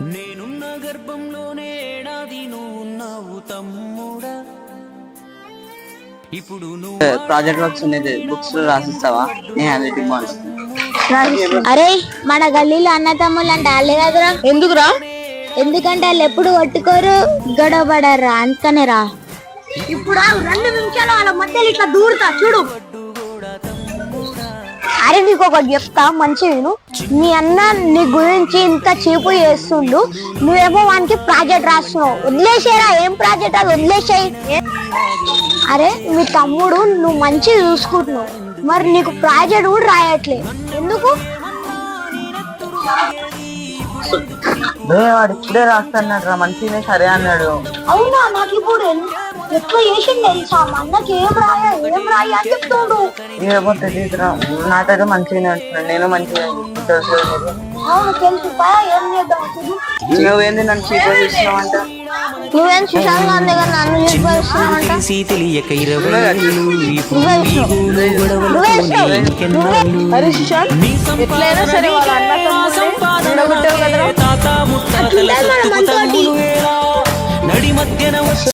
నేనున్న గర్భంలోనే ఏడాది నువ్వు ఉన్నావు తమ్ముడా. ఇప్పుడు నువ్వు ప్రాజెక్ట్ వర్క్స్ అనేది బుక్స్ రాసిస్తావా? నేను హ్యాండ్ రైటింగ్ బాగుంది. అరే మన గల్లీలో అన్న తమ్ముళ్ళు అంటే వాళ్ళే కదరా. ఎందుకురా? ఎందుకంటే వాళ్ళు ఎప్పుడు కొట్టుకోరు, గొడవ పడరా, అందుకనే రా. ఇప్పుడు 2 నిమిషాలు వాళ్ళ మధ్యలో ఇట్లా దూరుతా చూడు. అరే నీకు ఒకటి చెప్తా, మంచి విను. మీ అన్న నీ గురించి ఇంత చీపు చేస్తుండు, నువ్వేమో వానికి ప్రాజెక్ట్ రాస్తున్నావు. వదిలేసేరా, ఏం ప్రాజెక్ట్ అది వదిలేసాయి. అరే మీ తమ్ముడు నువ్వు మంచిగా చూసుకుంటున్నావు, మరి నీకు ప్రాజెక్ట్ కూడా రాయట్లే ఎందుకు? వాడు ఇప్పుడే రాస్తాడు రా, మంచిగా సరే అన్నాడు. అవునా? నాకు ఇప్పుడు ఎట్లా చేసింది తెలుసా, మా అన్నకి ఏం రాయ అని చెప్తుండు. ఏమో తెలియదురా, నాకైతే మంచిగానే అంటున్నాడు. నేను మంచిగా తెలుసు. అవును తెలుసు, ఏం చేద్దాం. నువ్వేంది నన్ను చీప్ చేస్తున్నావు అంట? నువ్వేం సుశాంత్ గారి దగ్గర నన్ను చెప్పేస్తున్నావంట. తెలియక 20 ఏళ్ళు ఇప్పుడు ఈ గోలు గొడవలతోనే ఇంకెన్నాళ్ళు. అరే సుశాంత్, ఎట్లయినా సరే వాళ్ళ అన్న తమ్ముడిని నిలబెట్టావు కదరా. తాత ముత్తాతల